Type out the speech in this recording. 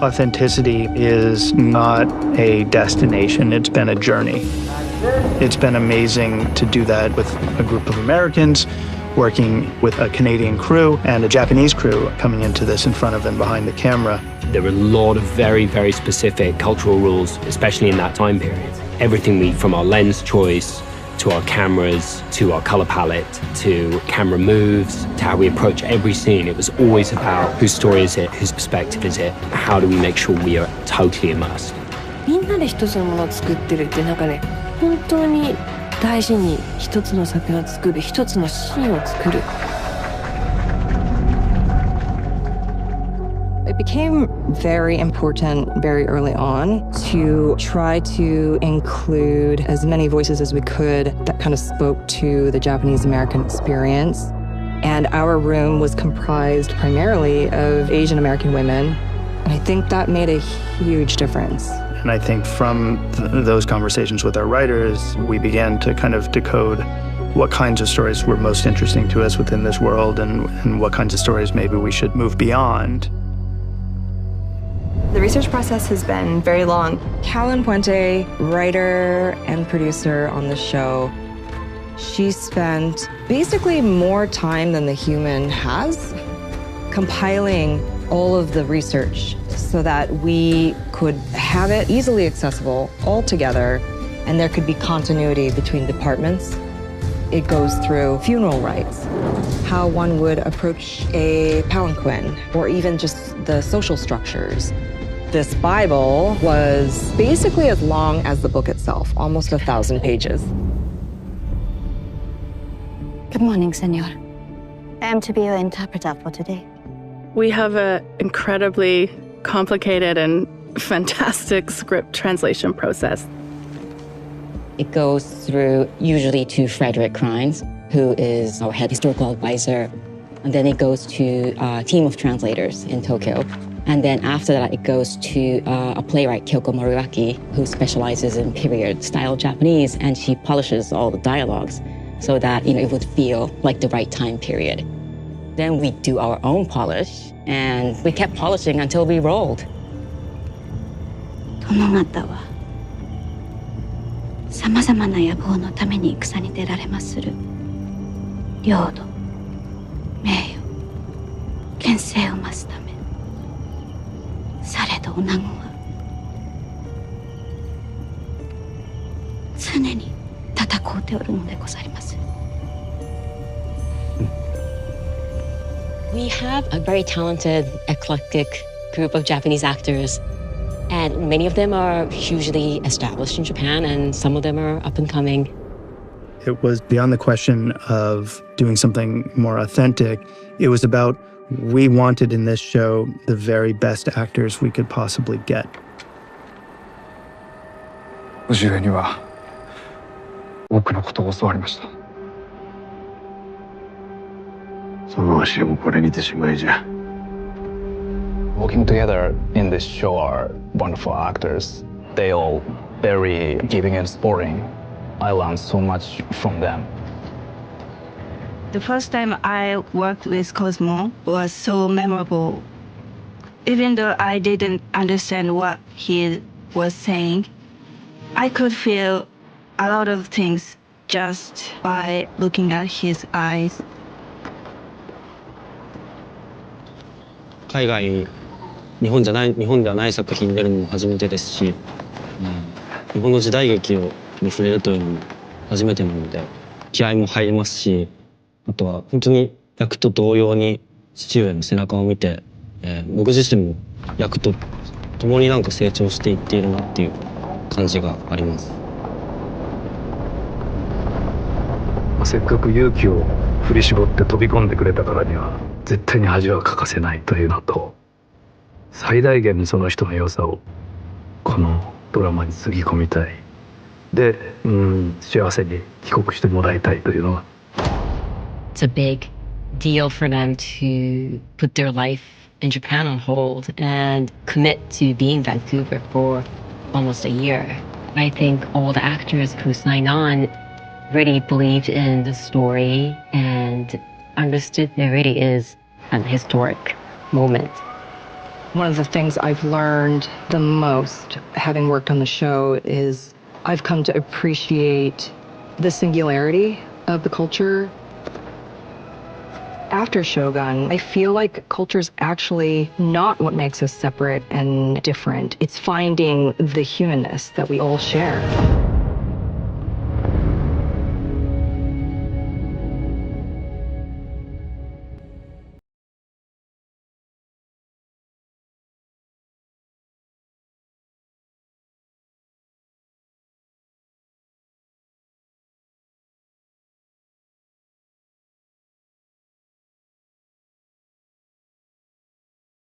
Authenticity is not a destination, it's been a journey. It's been amazing to do that with a group of Americans, working with a Canadian crew and a Japanese crew coming into this in front of and behind the camera. There were a lot of very, very specific cultural rules, especially in that time period. Everything from our lens choice, to our cameras, to our color palette, to camera moves, to how we approach every scene. It was always about whose story is it, whose perspective is it, how do we make sure we are totally immersed. みんなで一つのものを作ってるってなんかね、本当に大事に一つの作品を作る、一つのシーンを作る。It became very important very early on to try to include as many voices as we could that kind of spoke to the Japanese-American experience. And our room was comprised primarily of Asian American women. And I think that made a huge difference. And I think from those conversations with our writers, we began to kind of decode what kinds of stories were most interesting to us within this world and what kinds of stories maybe we should move beyond. The research process has been very long. Callan Puente, writer and producer on the show, she spent basically more time than the human has compiling all of the research so that we could have it easily accessible all together and there could be continuity between departments. It goes through funeral rites, how one would approach a palanquin, or even just the social structures. This Bible was basically as long as the book itself, almost 1,000 pages. Good morning, Senor. I am to be your interpreter for today. We have an incredibly complicated and fantastic script translation process. It goes through usually to Frederick Crines, who is our head historical advisor. And then it goes to a team of translators in Tokyo. And then after that, it goes to a playwright, Kyoko Moriwaki, who specializes in period-style Japanese, and she polishes all the dialogues so that, it would feel like the right time period. Then we do our own polish, and we kept polishing until we rolled. 殿方はさまざまな野望のために戦に出られまする。領土、名誉、権勢を増すため。されど女子は常に戦うておるのでございます。We have a very talented, eclectic group of Japanese actors, and many of them are hugely established in Japan, and some of them are up and coming. It was beyond the question of doing something more authentic. It was about we wanted in this show the very best actors we could possibly get. 叔父上には多くのことを教わりました。そのわしもこれにてしまいじゃ。Working together in this show are wonderful actors. They all very giving and sporting. I learned so much from them. The first time I worked with Cosmo was so memorable. Even though I didn't understand what he was saying, I could feel a lot of things just by looking at his eyes. 海外、日本ではない作品に出るのも初めてですし、日本の時代劇に触れるというのも初めてなので、気合も入りますし、あとは本当に役と同様に父上の背中を見て、僕自身も役と共に成長していっているなっていう感じがあります。せっかく勇気を振り絞って飛び込んでくれたからには絶対に恥はかかせないというのと、最大限にその人の良さをこのドラマにつぎ込みたい。で、幸せに帰国してもらいたいというのが。It's a big deal for them to put their life in Japan on hold and commit to be in Vancouver for almost a year. I think all the actors who signed on really believed in the story and understood there really is an historic moment. One of the things I've learned the most, having worked on the show, is I've come to appreciate the singularity of the culture. After Shōgun, I feel like culture's actually not what makes us separate and different. It's finding the humanness that we all share.